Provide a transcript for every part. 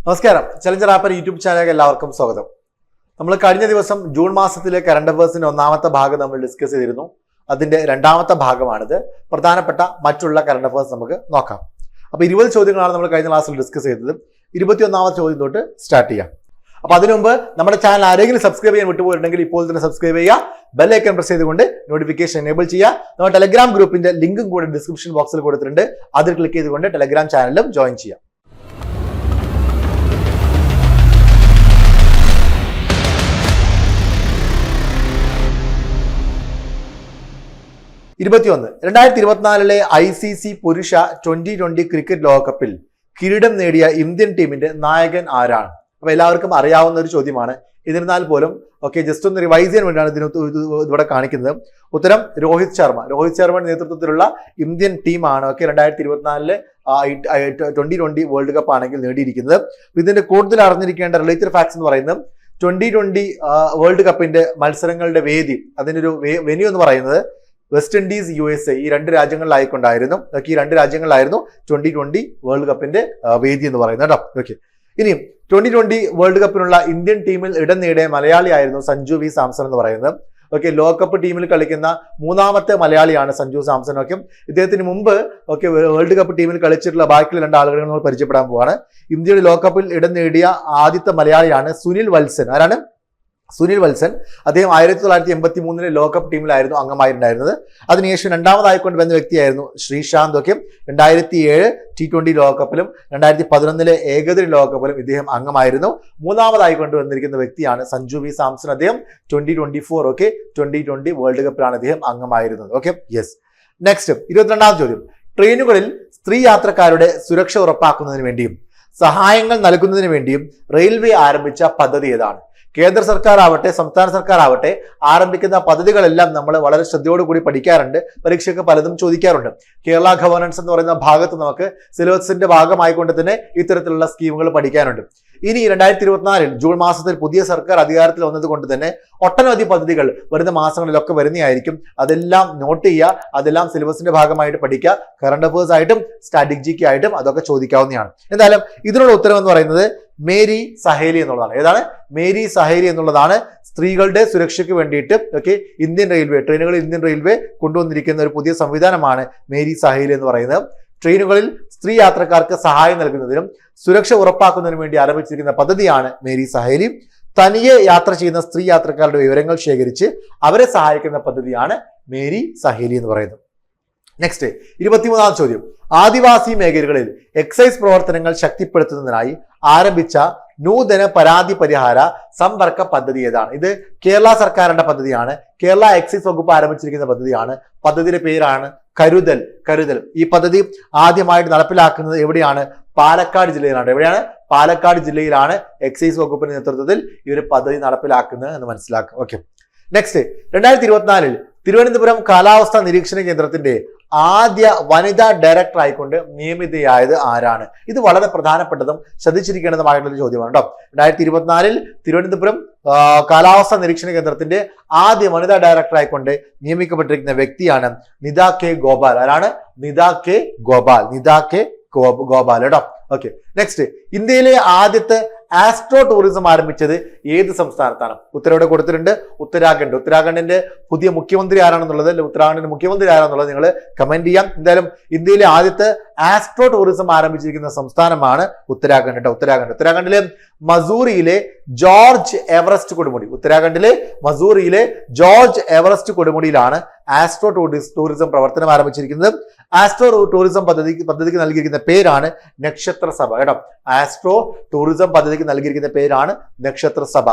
നമസ്കാരം. Challenger ആപ്പർ YouTube ചാനലിലേക്ക് എല്ലാവർക്കും സ്വാഗതം. നമ്മൾ കഴിഞ്ഞ ദിവസം ജൂൺ മാസത്തിലെ കറണ്ട് അഫയേഴ്സിന്റെ ഒന്നാമത്തെ ഭാഗം നമ്മൾ ഡിസ്കസ് ചെയ്തിരുന്നു. അതിന്റെ രണ്ടാമത്തെ ഭാഗമാണിത്. പ്രധാനപ്പെട്ട മറ്റുള്ള കറണ്ട് അഫയേഴ്സ് നമുക്ക് നോക്കാം. അപ്പൊ 20 ചോദ്യങ്ങളാണ് നമ്മൾ കഴിഞ്ഞ ക്ലാസ്സിൽ ഡിസ്കസ് ചെയ്തത്. 21ാമത്തെ ചോദ്യം തൊട്ട് സ്റ്റാർട്ട് ചെയ്യാം. അപ്പൊ അതിനു മുമ്പ് നമ്മുടെ ചാനൽ ആരെങ്കിലും സബ്സ്ക്രൈബ് ചെയ്യാൻ വിട്ടുപോയിട്ടുണ്ടെങ്കിൽ ഇപ്പോൾ തന്നെ സബ്സ്ക്രൈബ് ചെയ്യുക. ബെൽ ഐക്കൺ പ്രസ് ചെയ്തുകൊണ്ട് നോട്ടിഫിക്കേഷൻ എനേബിൾ ചെയ്യുക. നമ്മുടെ ടെലഗ്രാം ഗ്രൂപ്പിന്റെ ലിങ്കും കൂടെ ഡിസ്ക്രിപ്ഷൻ ബോക്സിൽ കൊടുത്തിട്ടുണ്ട്. അതിൽ ക്ലിക്ക് ചെയ്തുകൊണ്ട് ടെലഗ്രാം ചാനലിലും ജോയിൻ ചെയ്യാം. 2024 ICC പുരുഷ 2020 ക്രിക്കറ്റ് ലോകകപ്പിൽ കിരീടം നേടിയ ഇന്ത്യൻ ടീമിന്റെ നായകൻ ആരാണ്? അപ്പൊ എല്ലാവർക്കും അറിയാവുന്ന ഒരു ചോദ്യമാണ്. എന്നിരുന്നാൽ പോലും ജസ്റ്റ് ഒന്ന് റിവൈസ് ചെയ്യാൻ വേണ്ടിയാണ് ഇവിടെ കാണിക്കുന്നത്. ഉത്തരം രോഹിത് ശർമ്മ. രോഹിത് ശർമ്മയുടെ നേതൃത്വത്തിലുള്ള ഇന്ത്യൻ ടീമാണ് 2024 2020 വേൾഡ് കപ്പ് ആണെങ്കിൽ നേടിയിരിക്കുന്നത്. ഇതിന്റെ കൂടുതൽ അറിഞ്ഞിരിക്കേണ്ട റിലേറ്റഡ് ഫാക്ട്സ് എന്ന് പറയുന്നത് 2020 വേൾഡ് കപ്പിന്റെ മത്സരങ്ങളുടെ വേദി, അതിനൊരു വെന്യൂ എന്ന് പറയുന്നത് വെസ്റ്റ് ഇൻഡീസ്, USA ഈ രണ്ട് രാജ്യങ്ങളിലായിക്കൊണ്ടായിരുന്നു. ഈ രണ്ട് രാജ്യങ്ങളിലായിരുന്നു 2020 വേൾഡ് കപ്പിന്റെ വേദി എന്ന് പറയുന്നത് കേട്ടോ. ഇനിയും 2020 വേൾഡ് കപ്പിനുള്ള ഇന്ത്യൻ ടീമിൽ ഇടം നേടിയ മലയാളിയായിരുന്നു സഞ്ജു വി സാംസൺ എന്ന് പറയുന്നത്. ലോകകപ്പ് ടീമിൽ കളിക്കുന്ന മൂന്നാമത്തെ മലയാളിയാണ് സഞ്ജു സാംസൺ. ഇദ്ദേഹത്തിന് മുമ്പ് വേൾഡ് കപ്പ് ടീമിൽ കളിച്ചിട്ടുള്ള ബാക്കിയുള്ള രണ്ട് ആളുകളെ നമ്മൾ പരിചയപ്പെടാൻ പോവാണ്. ഇന്ത്യയുടെ ലോകകപ്പിൽ ഇടം നേടിയ ആദ്യത്തെ മലയാളിയാണ് സുനിൽ വത്സൻ. ആരാണ്? സുനിൽ വത്സൻ. അദ്ദേഹം 1983 ലോകകപ്പ് ടീമിലായിരുന്നു അംഗമായിട്ടുണ്ടായിരുന്നത്. അതിനുശേഷം രണ്ടാമതായിക്കൊണ്ട് വന്ന വ്യക്തിയായിരുന്നു ശ്രീശാന്ത്. 2007 T20 ലോകകപ്പിലും 2011 ഏകദിന ലോകകപ്പിലും ഇദ്ദേഹം അംഗമായിരുന്നു. മൂന്നാമതായിക്കൊണ്ട് വന്നിരിക്കുന്ന വ്യക്തിയാണ് സഞ്ജു വി സാംസൺ. അദ്ദേഹം 2024 2020 വേൾഡ് കപ്പിലാണ് അദ്ദേഹം അംഗമായിരുന്നത്. നെക്സ്റ്റ് 22ാം ചോദ്യം. ട്രെയിനുകളിൽ സ്ത്രീ യാത്രക്കാരുടെ സുരക്ഷ ഉറപ്പാക്കുന്നതിന് വേണ്ടിയും സഹായങ്ങൾ നൽകുന്നതിന് വേണ്ടിയും റെയിൽവേ ആരംഭിച്ച പദ്ധതി ഏതാണ്? കേന്ദ്ര സർക്കാർ ആവട്ടെ സംസ്ഥാന സർക്കാർ ആവട്ടെ ആരംഭിക്കുന്ന പദ്ധതികളെല്ലാം നമ്മൾ വളരെ ശ്രദ്ധയോടുകൂടി പഠിക്കാറുണ്ട്. പരീക്ഷയ്ക്ക് പലതും ചോദിക്കാറുണ്ട്. കേരള ഗവർണൻസ് എന്ന് പറയുന്ന ഭാഗത്ത് നമുക്ക് സിലബസിന്റെ ഭാഗമായിക്കൊണ്ട് തന്നെ ഇത്തരത്തിലുള്ള സ്കീമുകൾ പഠിക്കാനുണ്ട്. ഇനി 2024 ജൂൺ മാസത്തിൽ പുതിയ സർക്കാർ അധികാരത്തിൽ വന്നത് കൊണ്ട് തന്നെ ഒട്ടനവധി പദ്ധതികൾ വരുന്ന മാസങ്ങളിലൊക്കെ വരുന്നതായിരിക്കും. അതെല്ലാം നോട്ട് ചെയ്യുക, അതെല്ലാം സിലബസിന്റെ ഭാഗമായിട്ട് പഠിക്കുക. കറണ്ട് അഫയേഴ്സ് ആയിട്ടും സ്ട്രാറ്റജിക്ക് ആയിട്ടും അതൊക്കെ ചോദിക്കാവുന്നതാണ്. എന്തായാലും ഇതിനുള്ള ഉത്തരം എന്ന് പറയുന്നത് മേരി സഹേലി എന്നുള്ളതാണ്. ഏതാണ്? മേരി സഹേലി എന്നുള്ളതാണ്. സ്ത്രീകളുടെ സുരക്ഷയ്ക്ക് വേണ്ടിയിട്ട് ഇന്ത്യൻ റെയിൽവേ ട്രെയിനുകളിൽ ഇന്ത്യൻ റെയിൽവേ കൊണ്ടുവന്നിരിക്കുന്ന ഒരു പുതിയ സംവിധാനമാണ് മേരി സഹേലി എന്ന് പറയുന്നത്. ട്രെയിനുകളിൽ സ്ത്രീ യാത്രക്കാർക്ക് സഹായം നൽകുന്നതിനും സുരക്ഷ ഉറപ്പാക്കുന്നതിനും വേണ്ടി ആരംഭിച്ചിരിക്കുന്ന പദ്ധതിയാണ് മേരി സഹേലി. തനിയെ യാത്ര ചെയ്യുന്ന സ്ത്രീ യാത്രക്കാരുടെ വിവരങ്ങൾ ശേഖരിച്ച് അവരെ സഹായിക്കുന്ന പദ്ധതിയാണ് മേരി സഹേലി എന്ന് പറയുന്നത്. നെക്സ്റ്റ് 23ാം ചോദ്യം. ആദിവാസി മേഖലകളിൽ എക്സൈസ് പ്രവർത്തനങ്ങൾ ശക്തിപ്പെടുത്തുന്നതിനായി ആരംഭിച്ച നൂതന പരാതി പരിഹാര സമ്പർക്ക പദ്ധതി ഏതാണ്? ഇത് കേരള സർക്കാരിന്റെ പദ്ധതിയാണ്. കേരള എക്സൈസ് വകുപ്പ് ആരംഭിച്ചിരിക്കുന്ന പദ്ധതിയാണ്. പദ്ധതിയുടെ പേരാണ് കരുതൽ. ഈ പദ്ധതി ആദ്യമായിട്ട് നടപ്പിലാക്കുന്നത് എവിടെയാണ്? പാലക്കാട് ജില്ലയിലാണ്. എവിടെയാണ്? പാലക്കാട് ജില്ലയിലാണ് എക്സൈസ് വകുപ്പിന്റെ നേതൃത്വത്തിൽ ഈ ഒരു പദ്ധതി നടപ്പിലാക്കുന്നത് എന്ന് മനസ്സിലാക്കുക. നെക്സ്റ്റ് 2024 തിരുവനന്തപുരം കാലാവസ്ഥാ നിരീക്ഷണ കേന്ദ്രത്തിന്റെ ആദ്യ വനിതാ ഡയറക്ടർ ആയിക്കൊണ്ട് നിയമിതയായത് ആരാണ്? ഇത് വളരെ പ്രധാനപ്പെട്ടതും ശ്രദ്ധിച്ചിരിക്കേണ്ടതുമായിട്ടുള്ള ചോദ്യമാണ് കേട്ടോ. 2024 തിരുവനന്തപുരം കാലാവസ്ഥാ നിരീക്ഷണ കേന്ദ്രത്തിന്റെ ആദ്യ വനിതാ ഡയറക്ടർ ആയിക്കൊണ്ട് നിയമിക്കപ്പെട്ടിരിക്കുന്ന വ്യക്തിയാണ് നിത കെ ഗോപാൽ. ആരാണ്? നിത കെ ഗോപാൽ കേട്ടോ. നെക്സ്റ്റ് ഇന്ത്യയിലെ ആദ്യത്തെ ആസ്ട്രോ ടൂറിസം ആരംഭിച്ചത് ഏത് സംസ്ഥാനത്താണ്? ഉത്തരവിടെ കൊടുത്തിട്ടുണ്ട്. ഉത്തരാഖണ്ഡിന്റെ പുതിയ മുഖ്യമന്ത്രി ആരാണെന്നുള്ളത്, ഉത്തരാഖണ്ഡിന്റെ മുഖ്യമന്ത്രി ആരാണെന്നുള്ളത് നിങ്ങൾ കമന്റ് ചെയ്യാം. എന്തായാലും ഇന്ത്യയിലെ ആദ്യത്തെ ആസ്ട്രോ ടൂറിസം ആരംഭിച്ചിരിക്കുന്ന സംസ്ഥാനമാണ് ഉത്തരാഖണ്ഡ് കേട്ടോ. ഉത്തരാഖണ്ഡിലെ മസൂറിയിലെ ജോർജ് എവറസ്റ്റ് കൊടുമുടി. ഉത്തരാഖണ്ഡിലെ മസൂറിയിലെ ജോർജ് എവറസ്റ്റ് കൊടുമുടിയിലാണ് ആസ്ട്രോ ടൂറിസം പ്രവർത്തനം ആരംഭിച്ചിരിക്കുന്നത്. ആസ്ട്രോ ടൂറിസം പദ്ധതിക്ക് നൽകിയിരിക്കുന്ന പേരാണ് നക്ഷത്ര സഭ കേട്ടോ. ആസ്ട്രോ ടൂറിസം പദ്ധതിക്ക് നൽകിയിരിക്കുന്ന പേരാണ് നക്ഷത്ര സഭ.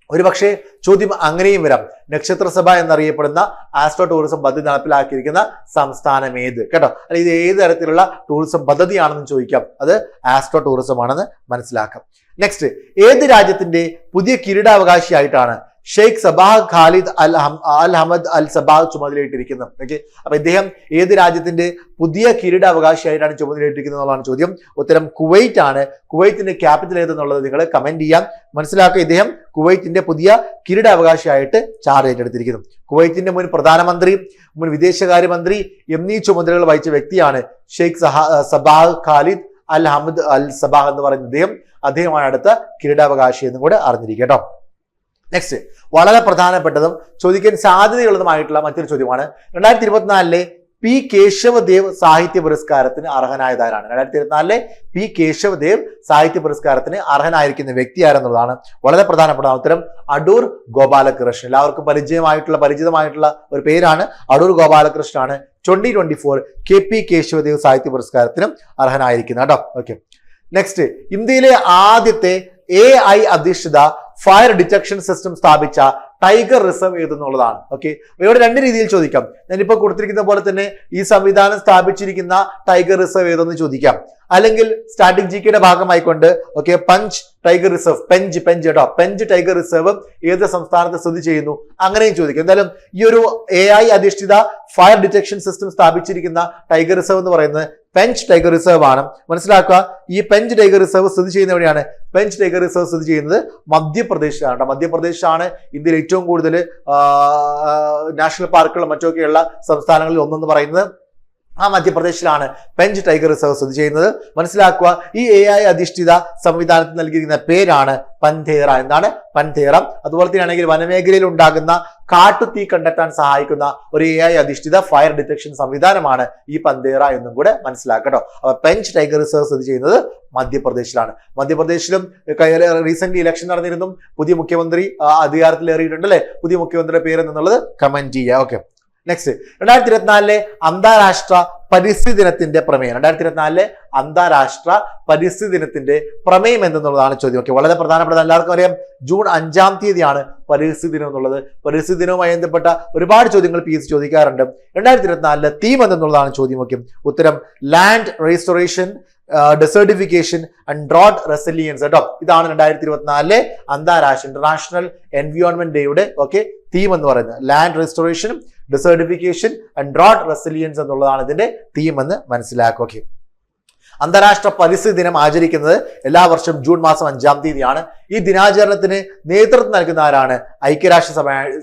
ഒരുപക്ഷെ ചോദ്യം അങ്ങനെയും വരാം. നക്ഷത്ര സഭ എന്നറിയപ്പെടുന്ന ആസ്ട്രോ ടൂറിസം പദ്ധതി നടപ്പിലാക്കിയിരിക്കുന്ന സംസ്ഥാനം ഏത് കേട്ടോ? അല്ലെ ഇത് ഏത് തരത്തിലുള്ള ടൂറിസം പദ്ധതിയാണെന്ന് ചോദിക്കാം. അത് ആസ്ട്രോ ടൂറിസം ആണെന്ന് മനസ്സിലാക്കാം. നെക്സ്റ്റ് ഏത് രാജ്യത്തിന്റെ പുതിയ കിരീടാവകാശിയായിട്ടാണ് Sheikh Sabah Khalid Al Hamad Al Sabah ചുമതലയിട്ടിരിക്കുന്നത്? അപ്പൊ ഇദ്ദേഹം ഏത് രാജ്യത്തിന്റെ പുതിയ കിരീടാവകാശിയായിട്ടാണ് ചുമതലയിട്ടിരിക്കുന്നത് എന്നുള്ളതാണ് ചോദ്യം. ഉത്തരം കുവൈറ്റ് ആണ്. കുവൈത്തിന്റെ ക്യാപിറ്റൽ ഏതെന്നുള്ളത് നിങ്ങൾ കമന്റ് ചെയ്യാം. മനസ്സിലാക്കുക, ഇദ്ദേഹം കുവൈത്തിന്റെ പുതിയ കിരീടാവകാശിയായിട്ട് ചാർജ് ഏറ്റെടുത്തിരിക്കുന്നു. കുവൈത്തിന്റെ മുൻ പ്രധാനമന്ത്രി, മുൻ വിദേശകാര്യമന്ത്രി എന്നീ ചുമതലകൾ വഹിച്ച വ്യക്തിയാണ് Sheikh Sabah Khalid Al Hamad Al Sabah എന്ന് പറയുന്ന അദ്ദേഹമാണ് അടുത്ത കിരീടാവകാശി എന്നും കൂടെ അറിഞ്ഞിരിക്കുക കേട്ടോ. നെക്സ്റ്റ്, വളരെ പ്രധാനപ്പെട്ടതും ചോദിക്കാൻ സാധ്യതയുള്ളതുമായിട്ടുള്ള മറ്റൊരു ചോദ്യമാണ് 2024 പി കേശവദേവ് സാഹിത്യ പുരസ്കാരത്തിന് അർഹനായതാരാണ്? 2024 പി കേശവദേവ് സാഹിത്യ പുരസ്കാരത്തിന് അർഹനായിരിക്കുന്ന വ്യക്തി ആരെന്നുള്ളതാണ് വളരെ പ്രധാനപ്പെട്ട ഉത്തരം. അടൂർ ഗോപാലകൃഷ്ണൻ. എല്ലാവർക്കും പരിചിതമായിട്ടുള്ള ഒരു പേരാണ്. അടൂർ ഗോപാലകൃഷ്ണനാണ് 2024 കെ പി കേശവദേവ് സാഹിത്യ പുരസ്കാരത്തിനും അർഹനായിരിക്കുന്നത് കേട്ടോ. ഓക്കെ, നെക്സ്റ്റ്, ഇന്ത്യയിലെ ആദ്യത്തെ AI അധിഷ്ഠിത ഫയർ ഡിറ്റക്ഷൻ സിസ്റ്റം സ്ഥാപിച്ച ടൈഗർ റിസർവ് ഏതെന്നുള്ളതാണ്. ഓക്കെ, ഇവിടെ രണ്ട് രീതിയിൽ ചോദിക്കാം. ഞാനിപ്പോ കൊടുത്തിരിക്കുന്ന പോലെ തന്നെ ഈ സംവിധാനം സ്ഥാപിച്ചിരിക്കുന്ന ടൈഗർ റിസർവ് ഏതെന്ന് ചോദിക്കാം, അല്ലെങ്കിൽ സ്റ്റാറ്റിക് ജികെയുടെ ഭാഗമായിക്കൊണ്ട് okay Pench tiger reserve, Pench കേട്ടോ, പെഞ്ച് ടൈഗർ റിസർവ് ഏത് സംസ്ഥാനത്ത് സ്ഥിതി ചെയ്യുന്നു അങ്ങനെയും ചോദിക്കാം. എന്തായാലും ഈ ഒരു AI അധിഷ്ഠിത ഫയർ ഡിറ്റക്ഷൻ സിസ്റ്റം സ്ഥാപിച്ചിരിക്കുന്ന ടൈഗർ റിസർവ് എന്ന് പറയുന്നത് പെഞ്ച് ടൈഗർ റിസർവ് ആണ്. മനസ്സിലാക്കുക, ഈ പെഞ്ച് ടൈഗർ റിസർവ് സ്ഥിതി ചെയ്യുന്ന എവിടെയാണ്? പെഞ്ച് ടൈഗർ റിസർവ് സ്ഥിതി ചെയ്യുന്നത് മധ്യപ്രദേശിലാണ്. മധ്യപ്രദേശാണ് ഇന്ത്യയിൽ ഏറ്റവും കൂടുതൽ നാഷണൽ പാർക്കുകളും മറ്റൊക്കെയുള്ള സംസ്ഥാനങ്ങളിൽ ഒന്നെന്ന് പറയുന്നത് ആ മധ്യപ്രദേശിലാണ് പെഞ്ച് ടൈഗർ റിസർവ് സ്ഥിതി ചെയ്യുന്നത്. മനസ്സിലാക്കുക, ഈ AI അധിഷ്ഠിത സംവിധാനത്തിന് നൽകിയിരിക്കുന്ന പേരാണ് പൻതേറ. എന്താണ്? പൻതേറ. അതുപോലെ തന്നെയാണെങ്കിൽ വനമേഖലയിൽ ഉണ്ടാകുന്ന കാട്ടുതീ കണ്ടെത്താൻ സഹായിക്കുന്ന ഒരു AI അധിഷ്ഠിത ഫയർ ഡിറ്റക്ഷൻ സംവിധാനമാണ് ഈ പൻതേറ എന്നും കൂടെ മനസ്സിലാക്കട്ടോ. അപ്പൊ പെഞ്ച് ടൈഗർ റിസർവ് സ്ഥിതി ചെയ്യുന്നത് മധ്യപ്രദേശിലാണ്. മധ്യപ്രദേശിലും റീസെന്റ് ഇലക്ഷൻ നടന്നിരുന്നു. പുതിയ മുഖ്യമന്ത്രി അധികാരത്തിലേറിയിട്ടുണ്ട് അല്ലെ? പുതിയ മുഖ്യമന്ത്രിയുടെ പേര് എന്നുള്ളത് കമന്റ് ചെയ്യുക. ഓക്കെ, നെക്സ്റ്റ്, 2024 അന്താരാഷ്ട്ര പരിസ്ഥിതി ദിനത്തിന്റെ പ്രമേയം. 2024 അന്താരാഷ്ട്ര പരിസ്ഥിതി ദിനത്തിന്റെ പ്രമേയം എന്തെന്നുള്ളതാണ് ചോദ്യം. ഓക്കെ, വളരെ പ്രധാനപ്പെട്ട, എല്ലാവർക്കും അറിയാം ജൂൺ 5-ാം തീയതിയാണ് പരിസ്ഥിതി ദിനം എന്നുള്ളത്. പരിസ്ഥിതി ദിനവുമായി ബന്ധപ്പെട്ട ഒരുപാട് ചോദ്യങ്ങൾ PSC ചോദിക്കാറുണ്ട്. 2024 തീം എന്തെന്നുള്ളതാണ് ചോദ്യം. ഓക്കെ, ഉത്തരം land restoration, desertification and drought resilience കേട്ടോ. ഇതാണ് 2024 അന്താരാഷ്ട്ര ഇന്റർനാഷണൽ എൻവയോൺമെന്റ് ഡേയുടെ ഓക്കെ തീം എന്ന് പറയുന്നത്. ലാൻഡ് റെസ്റ്റോറേഷനും ഡെസർട്ടിഫിക്കേഷൻ ആൻഡ് ഡ്രോട്ട് റെസിലിയൻസ് എന്നുള്ളതാണ് ഇതിന്റെ തീം എന്ന് മനസ്സിലാക്കുക. ഓക്കെ, അന്താരാഷ്ട്ര പരിസ്ഥിതി ദിനം ആചരിക്കുന്നത് എല്ലാ വർഷവും ജൂൺ മാസം 5-ാം തീയതിയാണ്. ഈ ദിനാചരണത്തിന് നേതൃത്വം നൽകുന്ന ആരാണ്? ഐക്യരാഷ്ട്ര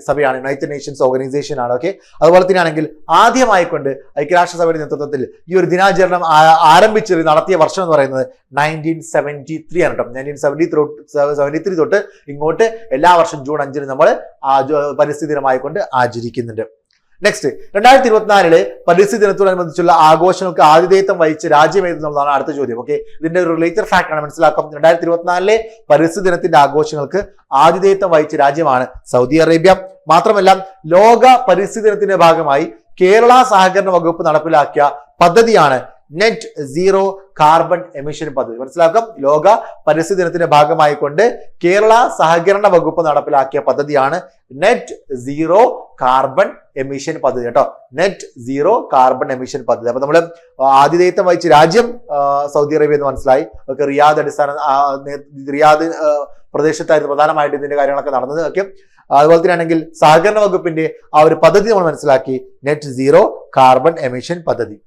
സഭയാണ്, യുണൈറ്റഡ് നേഷൻസ് ഓർഗനൈസേഷൻ ആണ്. ഓക്കെ, അതുപോലെ തന്നെയാണെങ്കിൽ ആദ്യമായിക്കൊണ്ട് ഐക്യരാഷ്ട്രസഭയുടെ നേതൃത്വത്തിൽ ഈ ഒരു ദിനാചരണം നടത്തിയ വർഷം എന്ന് പറയുന്നത് 1973 ആണ് കേട്ടോ. 1973 തൊട്ട് ഇങ്ങോട്ട് എല്ലാ വർഷവും ജൂൺ 5-ന് നമ്മൾ പരിസ്ഥിതി ദിനമായിക്കൊണ്ട് ആചരിക്കുന്നുണ്ട്. നെക്സ്റ്റ്, 2024 പരിസ്ഥിതി ദിനത്തോടനുബന്ധിച്ചുള്ള ആഘോഷങ്ങൾക്ക് ആതിഥേയത്വം വഹിച്ച രാജ്യം ഏതെന്നുള്ളതാണ് അടുത്ത ചോദ്യം. ഓക്കെ, ഇതിന്റെ ഒരു റിലേറ്റഡ് ഫാക്ട് ആണ് മനസ്സിലാക്കാം. 2024 പരിസ്ഥിതി ദിനത്തിന്റെ ആഘോഷങ്ങൾക്ക് ആതിഥേയത്വം വഹിച്ച രാജ്യമാണ് സൗദി അറേബ്യ. മാത്രമല്ല, ലോക പരിസ്ഥിതി ദിനത്തിന്റെ ഭാഗമായി കേരള സഹകരണ വകുപ്പ് നടപ്പിലാക്കിയ പദ്ധതിയാണ് നെറ്റ് സീറോ കാർബൺ എമിഷൻ പദ്ധതി. മനസ്സിലാക്കാം, ലോക പരിസ്ഥിതി ദിനത്തിന്റെ ഭാഗമായി കൊണ്ട് കേരള സഹകരണ വകുപ്പ് നടപ്പിലാക്കിയ പദ്ധതിയാണ് നെറ്റ് സീറോ കാർബൺ എമിഷൻ പദ്ധതി കേട്ടോ. നെറ്റ് സീറോ കാർബൺ എമിഷൻ പദ്ധതി. അപ്പൊ നമ്മൾ ആതിഥേയത്വം വഹിച്ച രാജ്യം സൗദി അറേബ്യ എന്ന് മനസ്സിലായി. ഒക്കെ റിയാദ് പ്രദേശത്തായിരുന്നു പ്രധാനമായിട്ട് ഇതിന്റെ കാര്യങ്ങളൊക്കെ നടന്നത്. ഓക്കെ, അതുപോലെ തന്നെയാണെങ്കിൽ സഹകരണ വകുപ്പിന്റെ ആ ഒരു പദ്ധതി നമ്മൾ മനസ്സിലാക്കി, നെറ്റ് സീറോ കാർബൺ എമിഷൻ പദ്ധതി.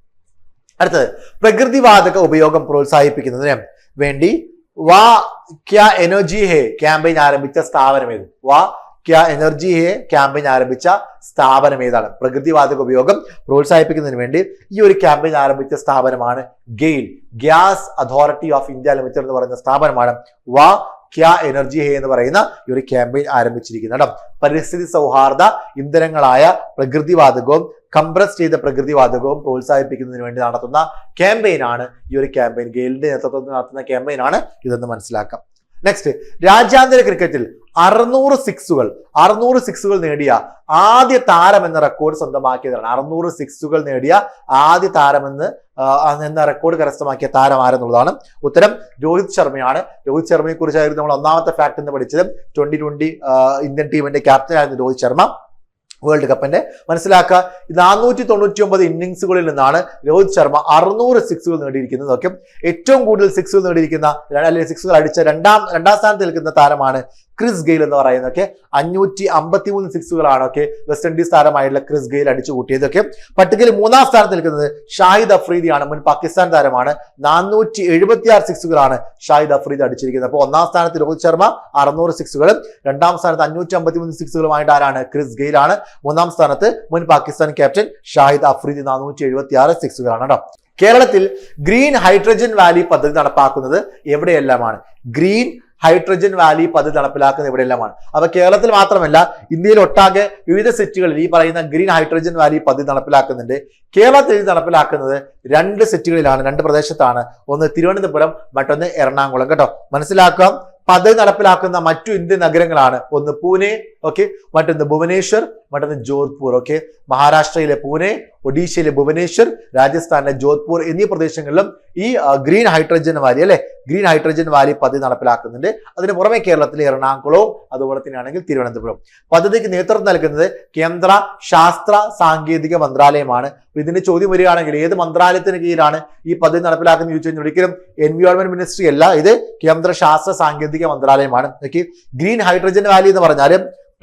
അടുത്തത്, പ്രകൃതിവാതക ഉപയോഗം പ്രോത്സാഹിപ്പിക്കുന്നതിന് വേണ്ടി വാ ക്യാ എനർജി ഹേ ക്യാമ്പയിൻ ആരംഭിച്ച സ്ഥാപനം ഏത്? വാ ക്യാ എനർജി ഹേ ക്യാമ്പയിൻ ആരംഭിച്ച സ്ഥാപനം ഏതാണ്? പ്രകൃതിവാതക ഉപയോഗം പ്രോത്സാഹിപ്പിക്കുന്നതിന് വേണ്ടി ഈ ഒരു ക്യാമ്പയിൻ ആരംഭിച്ച സ്ഥാപനമാണ് GAIL, gas authority of India limited എന്ന് പറയുന്ന സ്ഥാപനമാണ് വാ ക്യാ എനർജി ഹേ എന്ന് പറയുന്ന ഈ ഒരു ക്യാമ്പയിൻ ആരംഭിച്ചിരിക്കുന്നത്. പരിസ്ഥിതി സൗഹാർദ്ദ ഇന്ധനങ്ങളായ പ്രകൃതിവാതകവും കംപ്രസ് ചെയ്ത പ്രകൃതിവാതകവും പ്രോത്സാഹിപ്പിക്കുന്നതിന് വേണ്ടി നടത്തുന്ന ക്യാമ്പയിനാണ് ഈ ഒരു ക്യാമ്പയിൻ. ഗെയിലിന്റെ നേതൃത്വത്തിൽ നടത്തുന്ന ക്യാമ്പയിനാണ് ഇതെന്ന് മനസ്സിലാക്കാം. നെക്സ്റ്റ്, രാജ്യാന്തര ക്രിക്കറ്റിൽ 600 സിക്സുകൾ നേടിയ ആദ്യ താരം എന്ന റെക്കോർഡ് സ്വന്തമാക്കിയതാണ്. 600 സിക്സുകൾ നേടിയ ആദ്യ താരം എന്ന റെക്കോർഡ് കരസ്ഥമാക്കിയ താരം ആരെന്നുള്ളതാണ് ഉത്തരം. രോഹിത് ശർമ്മയാണ്. രോഹിത് ശർമ്മയെ കുറിച്ചായിരുന്നു നമ്മൾ ഒന്നാമത്തെ ഫാക്ട് എന്ന് പഠിച്ചത്. 2020 ഇന്ത്യൻ ടീമിന്റെ ക്യാപ്റ്റൻ ആയിരുന്നു രോഹിത് ശർമ്മ. വേൾഡ് കപ്പിന്റെ മനസ്സിലാക്കുക, 499 ഇന്നിംഗ്സുകളിൽ നിന്നാണ് രോഹിത് ശർമ്മ 600 സിക്സുകൾ നേടിയിരിക്കുന്നത്. ഓക്കെ, ഏറ്റവും കൂടുതൽ സിക്സുകൾ നേടിയിരിക്കുന്ന അല്ലെങ്കിൽ സിക്സുകൾ അടിച്ച രണ്ടാം സ്ഥാനത്ത് നിൽക്കുന്ന താരമാണ് ക്രിസ് ഗെയിൽ എന്ന് പറയുന്നത്. ഓക്കെ, 553 സിക്സുകളാണ് ഓക്കെ വെസ്റ്റ് ഇൻഡീസ് താരമായിട്ടുള്ള ക്രിസ് ഗെയിൽ അടിച്ചു കൂട്ടിയതൊക്കെ. പട്ടികയിൽ 3-ാം സ്ഥാനത്ത് നിൽക്കുന്നത് ഷാഹിദ് അഫ്രീദിയാണ്, മുൻ പാകിസ്ഥാൻ താരമാണ്. 476 സിക്സുകളാണ് ഷാഹിദ് അഫ്രീദി അടിച്ചിരിക്കുന്നത്. അപ്പോൾ 1-ാം സ്ഥാനത്ത് രോഹിത് ശർമ്മ 600 സിക്സുകളും 2-ാം സ്ഥാനത്ത് 553 സിക്സുകളുമായിട്ട് ആരാണ്? ക്രിസ് ഗെയിൽ ആണ്. 3-ാം സ്ഥാനത്ത് മുൻ പാകിസ്ഥാൻ ക്യാപ്റ്റൻ ഷാഹിദ് അഫ്രീദി 476 സിക്സുകളാണ് കേട്ടോ. കേരളത്തിൽ ഗ്രീൻ ഹൈഡ്രജൻ വാലി പദ്ധതി നടപ്പാക്കുന്നത് എവിടെയെല്ലാമാണ്? ഗ്രീൻ ഹൈഡ്രജൻ വാലി പദ്ധതി നടപ്പിലാക്കുന്നത് എവിടെയെല്ലാമാണ്? അപ്പൊ കേരളത്തിൽ മാത്രമല്ല, ഇന്ത്യയിൽ ഒട്ടാകെ വിവിധ സിറ്റികളിൽ ഈ പറയുന്ന ഗ്രീൻ ഹൈഡ്രജൻ വാലി പദ്ധതി നടപ്പിലാക്കുന്നുണ്ട്. കേരളത്തിൽ നടപ്പിലാക്കുന്നത് 2 സിറ്റികളിലാണ്, 2 പ്രദേശത്താണ്. ഒന്ന് തിരുവനന്തപുരം, മറ്റൊന്ന് എറണാകുളം. കേട്ടോ, മനസ്സിലാക്കാം. പദ്ധതി നടപ്പിലാക്കുന്ന മറ്റു ഇന്ത്യൻ നഗരങ്ങളാണ് ഒന്ന് പൂനെ, ഓക്കെ, മറ്റൊന്ന് ഭുവനേശ്വർ, മറ്റൊന്ന് ജോധ്പൂർ. ഓക്കെ, മഹാരാഷ്ട്രയിലെ പൂനെ, ഒഡീഷയിലെ ഭുവനേശ്വർ, രാജസ്ഥാനിലെ ജോധ്പൂർ എന്നീ പ്രദേശങ്ങളിലും ഈ green hydrogen Valley green hydrogen Valley പദ്ധതി നടപ്പിലാക്കുന്നുണ്ട്. അതിന് പുറമെ കേരളത്തിലെ എറണാകുളവും അതുപോലെ തന്നെയാണെങ്കിൽ തിരുവനന്തപുരം. പദ്ധതിക്ക് നേതൃത്വം നൽകുന്നത് കേന്ദ്ര ശാസ്ത്ര സാങ്കേതിക മന്ത്രാലയമാണ്. ഇതിന്റെ ചോദ്യം വരികയാണെങ്കിൽ ഏത് മന്ത്രാലയത്തിന് കീഴിലാണ് ഈ പദ്ധതി നടപ്പിലാക്കുന്നത് ചോദിച്ചു കഴിഞ്ഞാൽ ഒരിക്കലും എൻവയോൺമെന്റ് മിനിസ്ട്രി അല്ല, ഇത് കേന്ദ്ര ശാസ്ത്ര സാങ്കേതിക മന്ത്രാലയമാണ്. ഓക്കെ, ഗ്രീൻ ഹൈഡ്രജൻ വാലി എന്ന് പറഞ്ഞാൽ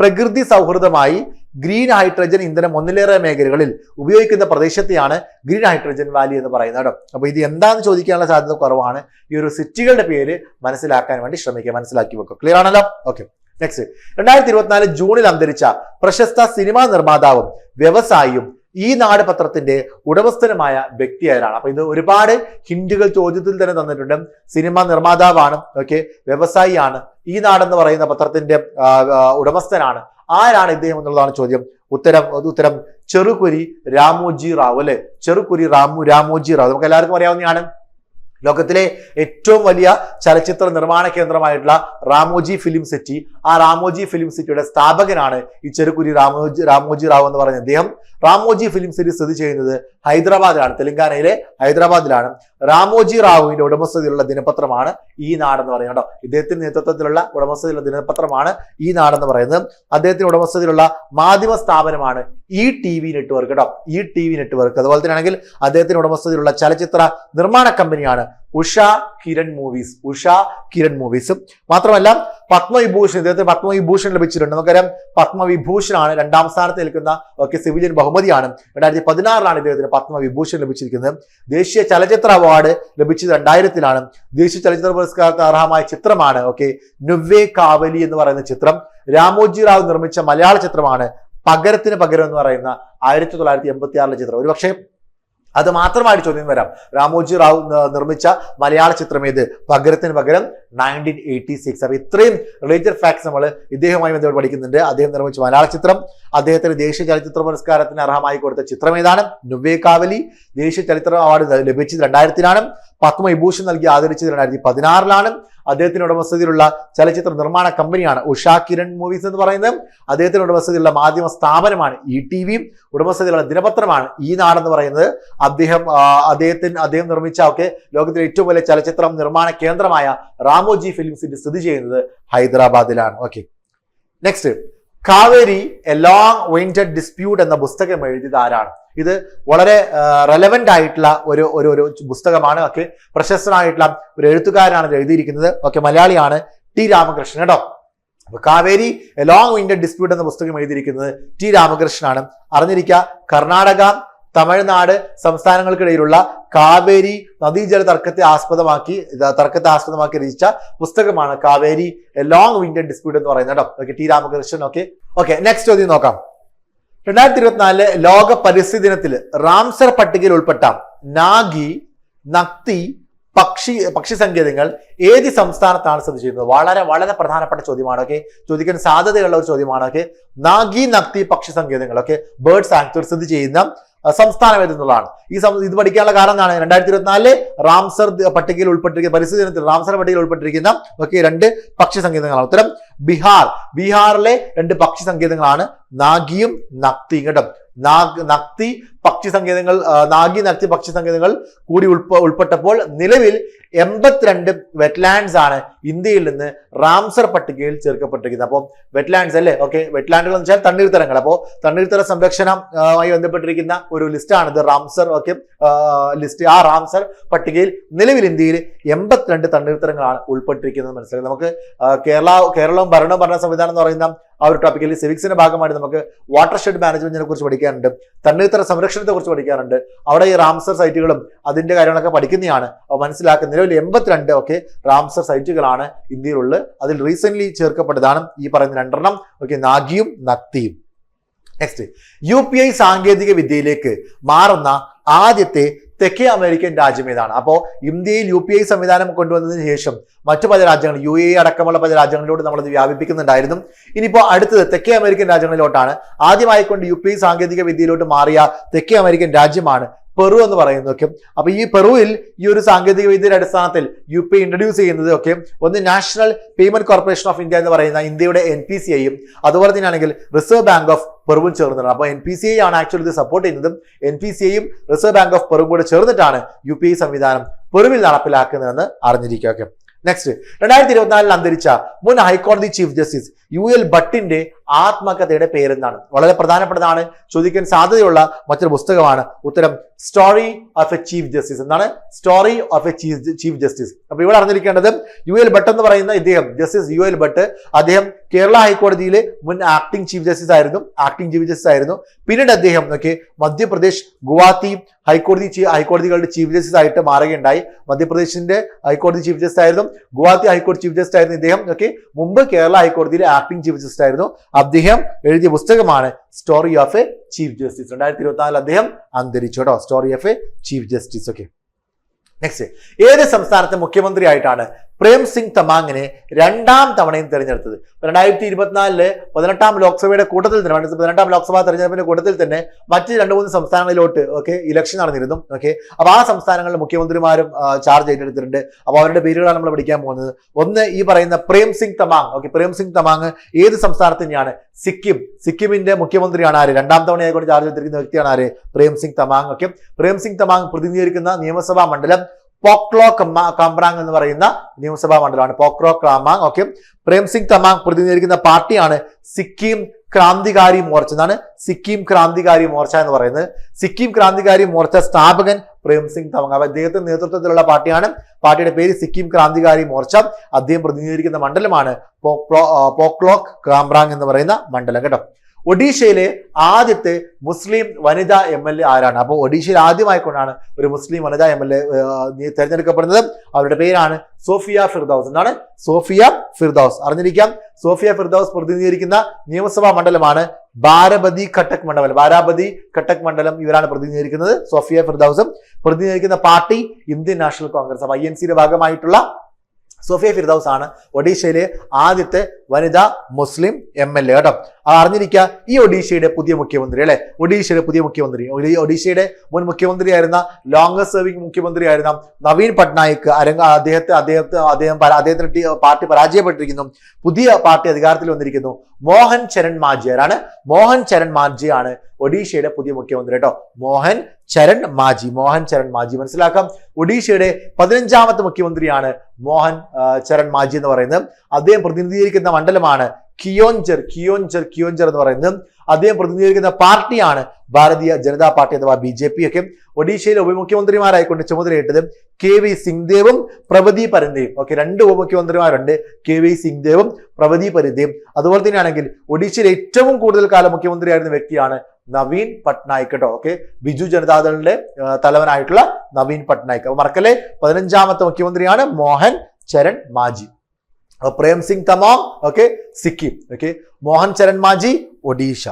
പ്രകൃതി സൗഹൃദമായി ഗ്രീൻ ഹൈഡ്രജൻ ഇന്ധനം ഒന്നിലേറെ മേഖലകളിൽ ഉപയോഗിക്കുന്ന പ്രദേശത്തെയാണ് ഗ്രീൻ ഹൈഡ്രജൻ വാലി എന്ന് പറയുന്നത്. കേട്ടോ, അപ്പൊ ഇത് എന്താണെന്ന് ചോദിക്കാനുള്ള സാധ്യത കുറവാണ്. ഈ ഒരു സിറ്റികളുടെ പേര് മനസ്സിലാക്കാൻ വേണ്ടി ശ്രമിക്കുക, മനസ്സിലാക്കി വെക്കുക. ക്ലിയർ ആണല്ലോ? Okay, next. 2024 ജൂണിൽ അന്തരിച്ച പ്രശസ്ത സിനിമാ നിർമ്മാതാവും വ്യവസായിയും ഈ നാട് പത്രത്തിന്റെ ഉടമസ്ഥനുമായ വ്യക്തി ആരാണ്? അപ്പൊ ഇത് ഒരുപാട് ഹിന്റുകൾ ചോദ്യത്തിൽ തന്നെ തന്നിട്ടുണ്ട്. സിനിമാ നിർമ്മാതാവാണ്, ഓക്കെ, വ്യവസായിയാണ്, ഈ നാടെന്ന് പറയുന്ന പത്രത്തിന്റെ ഉടമസ്ഥനാണ്. ആരാണ് ഇദ്ദേഹം എന്നുള്ളതാണ് ചോദ്യം. ഉത്തരം ചെറുകുരി രാമോജി റാവു. അല്ലെ, ചെറുകുരി രാമോജി റാവു നമുക്ക് എല്ലാവർക്കും അറിയാവുന്നതാണ്. ലോകത്തിലെ ഏറ്റവും വലിയ ചലച്ചിത്ര നിർമ്മാണ കേന്ദ്രമായിട്ടുള്ള റാമോജി ഫിലിം സിറ്റി, ആ റാമോജി ഫിലിം സിറ്റിയുടെ സ്ഥാപകനാണ് ഈ ചെറുകുരി രാമോജി റാവു എന്ന് പറയുന്നത്. അദ്ദേഹം റാമോജി ഫിലിം സിറ്റി സ്ഥിതി ചെയ്യുന്നത് ഹൈദരാബാദിലാണ്, തെലങ്കാനയിലെ ഹൈദരാബാദിലാണ്. റാമോജി റാവുവിന്റെ ഉടമസ്ഥതയിലുള്ള ദിനപത്രമാണ് ഈ നാടെന്ന് പറയുന്നത്. കേട്ടോ, ഇദ്ദേഹത്തിന്റെ നേതൃത്വത്തിലുള്ള ഉടമസ്ഥതയിലുള്ള ദിനപത്രമാണ് ഈ നാടെന്ന് പറയുന്നത്. അദ്ദേഹത്തിന്റെ ഉടമസ്ഥതയിലുള്ള മാധ്യമ സ്ഥാപനമാണ് ETV നെറ്റ്വർക്ക്. കേട്ടോ, ETV നെറ്റ്വർക്ക്. അതുപോലെ തന്നെ ആണെങ്കിൽ അദ്ദേഹത്തിന്റെ ഉടമസ്ഥതയിലുള്ള ചലച്ചിത്ര നിർമ്മാണ കമ്പനിയാണ് ഉഷ കിരൺ മൂവീസ്. മാത്രമല്ല പത്മവിഭൂഷൺ, ഇദ്ദേഹത്തിന് പത്മവിഭൂഷൺ ലഭിച്ചിട്ടുണ്ട്. നമുക്കറിയാം പത്മവിഭൂഷണാണ് 2ാം സ്ഥാനത്ത് നിൽക്കുന്ന സിവിലിയൻ ബഹുമതിയാണ്. 2016 ഇദ്ദേഹത്തിന് പത്മവിഭൂഷൺ ലഭിച്ചിരിക്കുന്നത്. ദേശീയ ചലച്ചിത്ര അവാർഡ് ലഭിച്ചത് 2000-ലാണ്. ദേശീയ ചലച്ചിത്ര പുരസ്കാരത്തിന് അർഹമായ ചിത്രമാണ് നുവ്വേ കാവലി എന്ന് പറയുന്ന ചിത്രം. രാമോജി റാവു നിർമ്മിച്ച മലയാള ചിത്രമാണ് പകരത്തിന് പകരം എന്ന് പറയുന്ന 1986 ചിത്രം. ഒരുപക്ഷെ അത് മാത്രമായിട്ട് ചോദ്യം വരാം. രാമോജി റാവു നിർമ്മിച്ച മലയാള ചിത്രം ഏത്? പകരത്തിന് പകരം 1986. അപ്പൊ ഇത്രയും റിലേറ്റഡ് ഫാക്ട്സ് നമ്മൾ ഇദ്ദേഹവുമായി ബന്ധപ്പെട്ട് പഠിക്കുന്നുണ്ട്. അദ്ദേഹം നിർമ്മിച്ച മലയാള ചിത്രം, അദ്ദേഹത്തിന് ദേശീയ ചലച്ചിത്ര പുരസ്കാരത്തിന് അർഹമായി കൊടുത്ത ചിത്രം ഏതാണ്? നുവ്വേ കാവലി. ദേശീയ ചലച്ചിത്ര അവാർഡ് ലഭിച്ചത് 2000-ലാണ്. പത്മവിഭൂഷൺ നൽകി ആദരിച്ചത് 2016-ലാണ്. അദ്ദേഹത്തിന്റെ ഉടമസ്ഥതയിലുള്ള ചലച്ചിത്ര നിർമ്മാണ കമ്പനിയാണ് ഉഷ കിരൺ മൂവീസ് എന്ന് പറയുന്നത്. അദ്ദേഹത്തിന്റെ ഉടമസ്ഥതയിലുള്ള മാധ്യമ സ്ഥാപനമാണ് ETV. ഉടമസ്ഥതയിലുള്ള ദിനപത്രമാണ് ഈ നാടെന്ന് പറയുന്നത്. അദ്ദേഹം നിർമ്മിച്ച ലോകത്തിലെ ഏറ്റവും വലിയ ചലച്ചിത്ര നിർമ്മാണ കേന്ദ്രമായ റാമോജി ഫിലിം സിറ്റി സ്ഥിതി ചെയ്യുന്നത് ഹൈദരാബാദിലാണ്. Okay, next. Kaveri a long winded dispute എന്ന പുസ്തകം എഴുതിയത് ആരാണ്? ഇത് വളരെ റെലവെന്റ് ആയിട്ടുള്ള ഒരു പുസ്തകമാണ്. ഓക്കെ, പ്രശസ്തനായിട്ടുള്ള ഒരു എഴുത്തുകാരനാണ് എഴുതിയിരിക്കുന്നത്. ഓക്കെ, മലയാളിയാണ്, T രാമകൃഷ്ണൻ. കേട്ടോ, അപ്പൊ Kaveri a long winded dispute എന്ന പുസ്തകം എഴുതിയിരിക്കുന്നത് T രാമകൃഷ്ണനാണ്. അറിഞ്ഞിരിക്കുക, കർണാടക, തമിഴ്നാട് സംസ്ഥാനങ്ങൾക്കിടയിലുള്ള കാവേരി നദീജല തർക്കത്തെ ആസ്പദമാക്കി രചിച്ച പുസ്തകമാണ് Kaveri a long winded dispute എന്ന് പറയുന്നത്. കേട്ടോ, okay, T Ramakrishnan. Okay, next ചോദ്യം നോക്കാം. 2024 ലോക പരിസ്ഥിതി ദിനത്തിൽ റാംസർ പട്ടികയിൽ ഉൾപ്പെട്ട നാഗി, നക്തി പക്ഷി സങ്കേതങ്ങൾ ഏത് സംസ്ഥാനത്താണ് സ്ഥിതി ചെയ്യുന്നത്? വളരെ വളരെ പ്രധാനപ്പെട്ട ചോദ്യമാണ്. ഓക്കെ, ചോദിക്കാൻ സാധ്യതയുള്ള ഒരു ചോദ്യമാണ്. ഓക്കെ, നാഗി, നക്തി പക്ഷി സങ്കേതങ്ങൾ ബേർഡ് സാങ്ച്വറി സ്ഥിതി ചെയ്യുന്ന സംസ്ഥാനം ഏതെന്നുള്ളതാണ്. ഇത് പഠിക്കാനുള്ള കാരണം എന്താണ്? 2024 റാംസർ പട്ടികയിൽ ഉൾപ്പെട്ടിരിക്കുന്ന പരിസ്ഥിതി ദിനത്തിൽ റാംസർ പട്ടികയിൽ ഉൾപ്പെട്ടിരിക്കുന്ന 2 പക്ഷി സങ്കേതങ്ങളാണ്. ഉത്തരം ബീഹാറിലെ 2 പക്ഷി സങ്കേതങ്ങളാണ് നാഗിയും നക്തിയും. കേട്ടോ, നക്തി പക്ഷി സങ്കേതങ്ങൾ, നാഗി നക്തി പക്ഷി സങ്കേതങ്ങൾ കൂടി ഉൾപ്പെട്ടപ്പോൾ നിലവിൽ 82 വെറ്റ്ലാൻഡ്സ് ആണ് ഇന്ത്യയിൽ നിന്ന് റാംസർ പട്ടികയിൽ ചേർക്കപ്പെട്ടിരിക്കുന്നത്. അപ്പോൾ വെറ്റ്ലാൻഡ്സ് അല്ലേ? ഓക്കെ, വെറ്റ്ലാൻഡുകൾ എന്ന് വെച്ചാൽ തണ്ണീർത്തടങ്ങൾ. അപ്പോൾ തണ്ണീർത്തട സംരക്ഷണവുമായി ബന്ധപ്പെട്ടിരിക്കുന്ന ഒരു ലിസ്റ്റാണ് ഇത്, റാംസർ ലിസ്റ്റ്. ആ റാംസർ പട്ടികയിൽ നിലവിൽ ഇന്ത്യയിൽ 82 തണ്ണീർത്തടങ്ങളാണ് ഉൾപ്പെട്ടിരിക്കുന്നത്. മനസ്സിലാക്കി. നമുക്ക് കേരളവും ഭരണ സംവിധാനം എന്ന് പറയുന്ന ആ ഒരു ടോപ്പിക്കിൽ സിവിക്സിന്റെ ഭാഗമായിട്ട് നമുക്ക് വാട്ടർ ഷെഡ് മാനേജ്മെന്റിനെ കുറിച്ച് പഠിക്കാനുണ്ട്, തണ്ണീർത്തട സംരക്ഷണത്തെ കുറിച്ച് പഠിക്കാറുണ്ട്. അവിടെ ഈ റാംസർ സൈറ്റുകളും അതിന്റെ കാര്യങ്ങളൊക്കെ പഠിക്കുന്നതാണ്. മനസ്സിലാക്കുക, നിലവിൽ 82 റാംസർ സൈറ്റുകളാണ് ഇന്ത്യയിലുള്ളത്. അതിൽ റീസെന്റ് ചേർക്കപ്പെട്ടതാണ് ഈ പറയുന്ന 2 എണ്ണം. ഓക്കെ, നാഗിയും നക്തിയും. നെക്സ്റ്റ്, UPI സാങ്കേതിക വിദ്യയിലേക്ക് മാറുന്ന ആദ്യത്തെ തെക്കേ അമേരിക്കൻ രാജ്യം ഏതാണ്? അപ്പോൾ ഇന്ത്യയിൽ UPI സംവിധാനം കൊണ്ടുവന്നതിന് ശേഷം മറ്റു പല രാജ്യങ്ങൾ UAE അടക്കമുള്ള പല രാജ്യങ്ങളിലോട്ട് നമ്മളത് വ്യാപിപ്പിക്കുന്നുണ്ടായിരുന്നു. ഇനിയിപ്പോൾ അടുത്തത് തെക്കേ അമേരിക്കൻ രാജ്യങ്ങളിലോട്ടാണ്. ആദ്യമായിക്കൊണ്ട് UPI സാങ്കേതിക വിദ്യയിലോട്ട് മാറിയ തെക്കേ അമേരിക്കൻ രാജ്യമാണ് പെറു എന്ന് പറയുന്നതൊക്കെ. അപ്പൊ ഈ പെറുവിൽ ഈ ഒരു സാങ്കേതിക വിദ്യയുടെ അടിസ്ഥാനത്തിൽ UPI ഇൻട്രൊഡ്യൂസ് ചെയ്യുന്നത് ഒക്കെ ഒന്ന് national payment corporation of India എന്ന് പറയുന്ന ഇന്ത്യയുടെ NPCIയും അതുപോലെ തന്നെയാണെങ്കിൽ റിസർവ് ബാങ്ക് ഓഫ് പെറുവും ചേർന്നിട്ടാണ്. അപ്പോൾ NPCI ആണ് ആക്ച്വലി ഇത് സപ്പോർട്ട് ചെയ്യുന്നതും. NPCIയും റിസർവ് ബാങ്ക് ഓഫ് പെറുവും കൂടെ ചേർന്നിട്ടാണ് UPI സംവിധാനം പെറുവിൽ നടപ്പിലാക്കുന്നതെന്ന് അറിഞ്ഞിരിക്കുക. നെക്സ്റ്റ്, 2024 അന്തരിച്ച മുൻ ഹൈക്കോടതി ചീഫ് ജസ്റ്റിസ് UL ഭട്ടിന്റെ ആത്മകഥയുടെ പേരെന്താണ്? വളരെ പ്രധാനപ്പെട്ടതാണ്, ചോദിക്കാൻ സാധ്യതയുള്ള മറ്റൊരു പുസ്തകമാണ്. ഉത്തരം story of a chief justice. എന്താണ് story of a chief justice? അപ്പൊ ഇവിടെ അറിഞ്ഞിരിക്കേണ്ടത് UL ഭട്ട് എന്ന് പറയുന്ന ഇദ്ദേഹം, ജസ്റ്റിസ് UL ഭട്ട്, അദ്ദേഹം കേരള ഹൈക്കോടതിയിലെ മുൻ ആക്ടിംഗ് ചീഫ് ജസ്റ്റിസ് ആയിരുന്നു. പിന്നീട് അദ്ദേഹം മധ്യപ്രദേശ് ഗുവാഹത്തി ഹൈക്കോടതികളുടെ ചീഫ് ജസ്റ്റിസ് ആയിട്ട് മാറുകയുണ്ടായി. മധ്യപ്രദേശിന്റെ ഹൈക്കോടതി ചീഫ് ജസ്റ്റിസ് ആയിരുന്നു, ഗുവാഹത്തി ഹൈക്കോടതി ചീഫ് ജസ്റ്റിസ് ആയിരുന്നു ഇദ്ദേഹം. മുമ്പ് കേരള ഹൈക്കോടതിയിലെ ആക്ടിംഗ് ചീഫ് ജസ്റ്റിസ് ആയിരുന്നു. അദ്ദേഹം എഴുതിയ പുസ്തകമാണ് story of a chief justice. 2024 അദ്ദേഹം അന്തരിച്ചു കേട്ടോ. Story of a chief justice. Next, ഏത് സംസ്ഥാനത്തെ മുഖ്യമന്ത്രി ആയിട്ടാണ് പ്രേം സിംഗ് തമാങ്ങിനെ രണ്ടാം തവണയും തെരഞ്ഞെടുത്തത്? 2024 18ാം ലോക്സഭയുടെ കൂട്ടത്തിൽ തന്നെ, 18ാം ലോക്സഭാ തെരഞ്ഞെടുപ്പിന്റെ കൂട്ടത്തിൽ തന്നെ മറ്റ് 2-3 സംസ്ഥാനങ്ങളിലോട്ട് ഇലക്ഷൻ നടന്നിരുന്നു. അപ്പൊ ആ സംസ്ഥാനങ്ങളിലെ മുഖ്യമന്ത്രിമാരും ചാർജ് ഏറ്റെടുത്തിട്ടുണ്ട്. അപ്പൊ അവരുടെ പേരുകളാണ് നമ്മൾ പഠിക്കാൻ പോകുന്നത്. ഒന്ന് ഈ പറയുന്ന പ്രേം സിംഗ് തമാങ്. പ്രേം സിംഗ് തമാങ് ഏത് സംസ്ഥാനത്ത് തന്നെയാണ്? സിക്കിമിന്റെ മുഖ്യമന്ത്രിയാണ് ആര്? രണ്ടാം തവണയായിക്കൊണ്ട് ചാർജ് എടുത്തിരിക്കുന്ന വ്യക്തിയാണ് ആര്? പ്രേം സിംഗ് തമാങ്. പ്രേം സിംഗ് തമാങ് പ്രതിനിധീകരിക്കുന്ന നിയമസഭാ മണ്ഡലം പോക്ലോ കാംബ്രാങ് എന്ന് പറയുന്ന നിയമസഭാ മണ്ഡലമാണ്. പോക്ലോ കാംബ്രാങ്. പ്രേം സിംഗ് തമാങ് പ്രതിനിധീകരിക്കുന്ന പാർട്ടിയാണ് സിക്കിം ക്രാന്തികാരി മോർച്ച. എന്താണ് സിക്കിം ക്രാന്തികാരി മോർച്ച എന്ന് പറയുന്നത്? സിക്കിം ക്രാന്തികാരി മോർച്ച സ്ഥാപകൻ പ്രേം സിംഗ് തമാങ്. അപ്പൊ അദ്ദേഹത്തിന്റെ നേതൃത്വത്തിലുള്ള പാർട്ടിയാണ്. പാർട്ടിയുടെ പേര് സിക്കിം ക്രാന്തികാരി മോർച്ച. അദ്ദേഹം പ്രതിനിധീകരിക്കുന്ന മണ്ഡലമാണ് പോക്ലോ കാംബ്രാങ് എന്ന് പറയുന്ന മണ്ഡലം കേട്ടോ. ഒഡീഷയിലെ ആദ്യത്തെ മുസ്ലിം വനിതാ MLA ആരാണ്? അപ്പോൾ ഒഡീഷയിൽ ആദ്യമായിക്കൊണ്ടാണ് ഒരു മുസ്ലിം വനിതാ MLA തെരഞ്ഞെടുക്കപ്പെടുന്നത്. അവരുടെ പേരാണ് സോഫിയ ഫിർദൌസ്. എന്താണ്? സോഫിയ ഫിർദൌസ്. അറിഞ്ഞിരിക്കാം. സോഫിയ ഫിർദൌസ് പ്രതിനിധീകരിക്കുന്ന നിയമസഭാ മണ്ഡലമാണ് ബാരാബതി കട്ടക് മണ്ഡലം. ഇവരാണ് പ്രതിനിധീകരിക്കുന്നത്. സോഫിയ ഫിർദൌസും പ്രതിനിധീകരിക്കുന്ന പാർട്ടി ഇന്ത്യൻ നാഷണൽ കോൺഗ്രസ്. അപ്പൊ INCയുടെ ഭാഗമായിട്ടുള്ള സോഫിയ ഫിർദൌസ് ആണ് ഒഡീഷയിലെ ആദ്യത്തെ വനിതാ മുസ്ലിം MLA കേട്ടോ. അറിഞ്ഞിരിക്കുക. ഈ ഒഡീഷയുടെ പുതിയ മുഖ്യമന്ത്രി അല്ലെ? ഒഡീഷയുടെ മുൻ മുഖ്യമന്ത്രിയായിരുന്ന ലോങ്സ്റ്റ് സെർവിംഗ് മുഖ്യമന്ത്രിയായിരുന്ന നവീൻ പട്നായിക് അദ്ദേഹത്തിന് പാർട്ടി പരാജയപ്പെട്ടിരിക്കുന്നു. പുതിയ പാർട്ടി അധികാരത്തിൽ വന്നിരിക്കുന്നു. മോഹൻ ചരൺ മാഞ്ചി. ആരാണ്? മോഹൻ ചരൺ മാഞ്ചി ആണ് ഒഡീഷയുടെ പുതിയ മുഖ്യമന്ത്രി കേട്ടോ. മോഹൻ ചരൺ മാഞ്ചി മനസ്സിലാക്കാം. ഒഡീഷയുടെ 15ാമത്തെ മുഖ്യമന്ത്രിയാണ് മോഹൻ ചരൺ മാഞ്ചി എന്ന് പറയുന്നത്. അദ്ദേഹം പ്രതിനിധീകരിക്കുന്ന മണ്ഡലമാണ് കിയോഞ്ചർ എന്ന് പറയുന്നത്. അദ്ദേഹം പ്രതിനിധീകരിക്കുന്ന പാർട്ടിയാണ് ഭാരതീയ ജനതാ പാർട്ടി അഥവാ BJP. ഒഡീഷയിലെ ഉപമുഖ്യമന്ത്രിമാരായിക്കൊണ്ട് ചുമതലയിട്ടത് KV സിംഗ്ദേവും പ്രവദീപ് പരന്തയും. 2 ഉപമുഖ്യമന്ത്രിമാരുണ്ട്, KV സിംഗ്ദേവും പ്രവദീപ് പരന്തയും. അതുപോലെ തന്നെയാണെങ്കിൽ ഒഡീഷയിലെ ഏറ്റവും കൂടുതൽ കാലം മുഖ്യമന്ത്രിയായിരുന്ന വ്യക്തിയാണ് നവീൻ പട്നായിക് കേട്ടോ. ബിജു ജനതാദളിന്റെ തലവനായിട്ടുള്ള നവീൻ പട്നായിക്. അപ്പൊ മറക്കല്ലേ, 15ാമത്തെ മുഖ്യമന്ത്രിയാണ് മോഹൻ ചരൺ മാഞ്ചി. പ്രേം സിംഗ് തമാങ് സിക്കിം. മോഹൻ ചരൺ മാഞ്ചി ഒഡീഷ.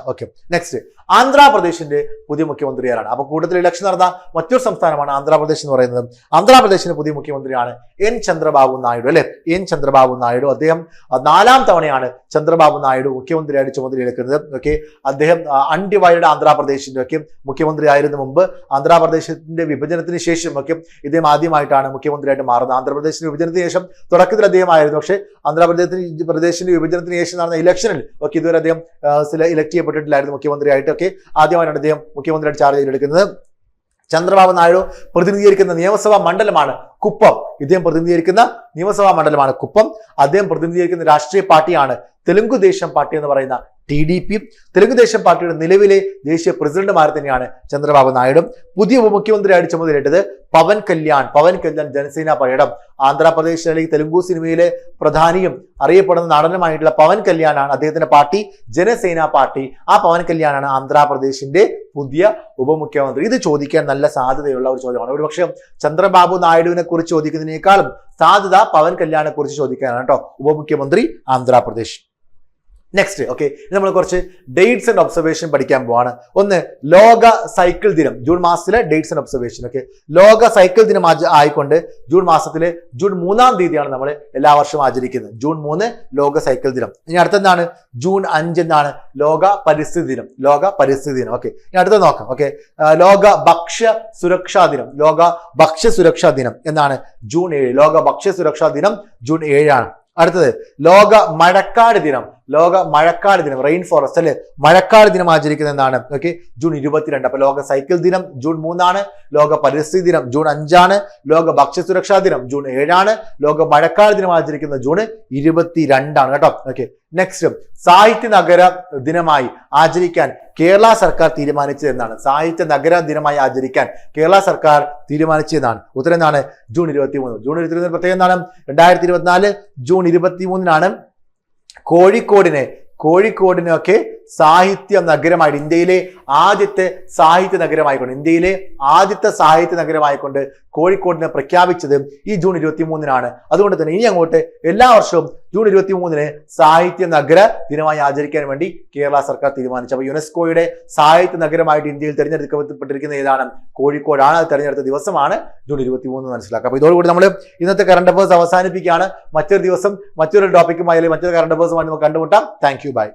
നെക്സ്റ്റ്, ആന്ധ്രാപ്രദേശിന്റെ പുതിയ മുഖ്യമന്ത്രി ആരാണ്? അപ്പൊ കൂടുതൽ ഇലക്ഷൻ നടന്ന മറ്റൊരു സംസ്ഥാനമാണ് ആന്ധ്രാപ്രദേശ് എന്ന് പറയുന്നത്. ആന്ധ്രാപ്രദേശിന്റെ പുതിയ മുഖ്യമന്ത്രിയാണ് N ചന്ദ്രബാബു നായിഡു അല്ലെ? N ചന്ദ്രബാബു നായിഡു. അദ്ദേഹം 4ാം തവണയാണ് ചന്ദ്രബാബു നായിഡു മുഖ്യമന്ത്രിയായിട്ട് ചുമതലയെടുക്കുന്നത്. അദ്ദേഹം അൺഡിവൈഡഡ് ആന്ധ്രാപ്രദേശിന്റെ മുഖ്യമന്ത്രി ആയിരുന്നു മുമ്പ്. ആന്ധ്രാപ്രദേശിന്റെ വിഭജനത്തിന് ശേഷം ഇദ്ദേഹം ആദ്യമായിട്ടാണ് മുഖ്യമന്ത്രിയായിട്ട് മാറുന്നത്. ആന്ധ്രാപ്രദേശിന്റെ വിഭജനത്തിന് ശേഷം തുടക്കത്തിൽ അദ്ദേഹമായിരുന്നു. പക്ഷേ ആന്ധ്രാപ്രദേശിന്റെ വിഭജനത്തിന് ശേഷം നടന്ന ഇലക്ഷനിൽ ഇതുവരെ അദ്ദേഹം ഇലക്ട് ചെയ്യപ്പെട്ടിട്ടില്ലായിരുന്നു മുഖ്യമന്ത്രിയായിട്ട്. ആദ്യമായിട്ടാണ് അദ്ദേഹം മുഖ്യമന്ത്രിയായിട്ട് ചാർജ് ചെയ്തെടുക്കുന്നത്. ചന്ദ്രബാബു നായിഡു പ്രതിനിധീകരിക്കുന്ന നിയമസഭാ മണ്ഡലമാണ് കുപ്പം. അദ്ദേഹം പ്രതിനിധീകരിക്കുന്ന രാഷ്ട്രീയ പാർട്ടിയാണ് തെലുങ്ക് ദേശം പാർട്ടി എന്ന് പറയുന്ന TDP. തെലുങ്ക് ദേശം പാർട്ടിയുടെ നിലവിലെ ദേശീയ പ്രസിഡന്റുമാരെ തന്നെയാണ് ചന്ദ്രബാബു നായിഡു. പുതിയ ഉപമുഖ്യമന്ത്രിയായിട്ട് ചുമതലയിട്ടത് പവൻ കല്യാൺ ജനസേന പര്യടം. ആന്ധ്രാപ്രദേശ് അല്ലെങ്കിൽ തെലുങ്കു സിനിമയിലെ പ്രധാനിയും അറിയപ്പെടുന്ന നടനുമായിട്ടുള്ള പവൻ കല്യാണാണ് അദ്ദേഹത്തിന്റെ പാർട്ടി, ജനസേന പാർട്ടി. ആ പവൻ കല്യാണാണ് ആന്ധ്രാപ്രദേശിന്റെ പുതിയ ഉപമുഖ്യമന്ത്രി. ഇത് ചോദിക്കാൻ നല്ല സാധ്യതയുള്ള ഒരു ചോദ്യമാണ്. ഒരുപക്ഷെ ചന്ദ്രബാബു നായിഡുവിനെ കുറിച്ച് ചോദിക്കുന്നതിനേക്കാളും സാധ്യത പവൻ കല്യാണിനെ കുറിച്ച് ചോദിക്കാനാണ് കേട്ടോ. ഉപമുഖ്യമന്ത്രി ആന്ധ്രാപ്രദേശ്. നെക്സ്റ്റ് ഓക്കെ, നമ്മൾ കുറച്ച് ഡേറ്റ്സ് ആൻഡ് ഒബ്സർവേഷൻ പഠിക്കാൻ പോവാണ്. ഒന്ന്, ലോക സൈക്കിൾ ദിനം. ജൂൺ മാസത്തിലെ ഡേറ്റ്സ് ആൻഡ് ഒബ്സർവേഷൻ. ഓക്കെ, ലോക സൈക്കിൾ ദിനം ആയിക്കൊണ്ട് ജൂൺ മാസത്തിലെ ജൂൺ 3-ാം തീയതിയാണ് നമ്മൾ എല്ലാ വർഷവും ആചരിക്കുന്നത്. ജൂൺ 3 ലോക സൈക്കിൾ ദിനം. ഇനി അടുത്തെന്താണ്? ജൂൺ 5 എന്നാണ് ലോക പരിസ്ഥിതി ദിനം. ലോക പരിസ്ഥിതി ദിനം. ഓക്കെ, ഇനി അടുത്തത് നോക്കാം. ഓക്കെ, ലോക ഭക്ഷ്യ സുരക്ഷാ ദിനം. ലോക ഭക്ഷ്യ സുരക്ഷാ ദിനം എന്നാണ് ജൂൺ 7. ലോക ഭക്ഷ്യ സുരക്ഷാ ദിനം ജൂൺ 7 ആണ്. അടുത്തത് ലോക മഴക്കാട് ദിനം. ലോക മഴക്കാട് ദിനം, റെയിൻ ഫോറസ്റ്റ് അല്ലെ, മഴക്കാട് ദിനം ആചരിക്കുന്നത് എന്നാണ്. Okay, June 22. അപ്പൊ ലോക സൈക്കിൾ ദിനം ജൂൺ 3 ആണ്. ലോക പരിസ്ഥിതി ദിനം ജൂൺ 5 ആണ്. ലോക ഭക്ഷ്യസുരക്ഷാ ദിനം ജൂൺ 7 ആണ്. ലോക മഴക്കാട് ദിനം ആചരിക്കുന്നത് ജൂൺ 22 ആണ് കേട്ടോ. ഓക്കെ, നെക്സ്റ്റ്, സാഹിത്യ നഗര ദിനമായി ആചരിക്കാൻ കേരള സർക്കാർ തീരുമാനിച്ചതെന്നാണ്. സാഹിത്യ നഗര ദിനമായി ആചരിക്കാൻ കേരള സർക്കാർ തീരുമാനിച്ചതെന്നാണ്. ഉത്തരം എന്താണ്? ജൂൺ 23. ജൂൺ 23 പ്രത്യേകം എന്താണ്? 2024 ജൂൺ 23-നാണ് കോഴിക്കോടിനൊക്കെ സാഹിത്യ നഗരമായിട്ട്, ഇന്ത്യയിലെ ആദ്യത്തെ സാഹിത്യ നഗരമായിക്കൊണ്ട് കോഴിക്കോടിനെ പ്രഖ്യാപിച്ചത് ഈ ജൂൺ 23-നാണ്. അതുകൊണ്ട് തന്നെ ഇനി അങ്ങോട്ട് എല്ലാ വർഷവും ജൂൺ 23-ന് സാഹിത്യ നഗര ദിനമായി ആചരിക്കാൻ വേണ്ടി കേരള സർക്കാർ തീരുമാനിച്ചു. അപ്പോൾ യുനെസ്കോയുടെ സാഹിത്യ നഗരമായിട്ട് ഇന്ത്യയിൽ തിരഞ്ഞെടുക്കപ്പെട്ടിരിക്കുന്ന ഏതാണ്? കോഴിക്കോടാണ്. അത് തിരഞ്ഞെടുത്ത ദിവസമാണ് ജൂൺ 23 മനസ്സിലാക്കുക. അപ്പോൾ ഇതോടുകൂടി നമ്മൾ ഇന്നത്തെ കറണ്ട് അഫയേഴ്സ് അവസാനിപ്പിക്കുകയാണ്. മറ്റൊരു ദിവസം മറ്റൊരു ടോപ്പിക്കുമായി അല്ലെങ്കിൽ മറ്റൊരു കറണ്ട് അഫയേഴ്സുമായി നമുക്ക് കണ്ടുമുട്ടാം. Thank you, by.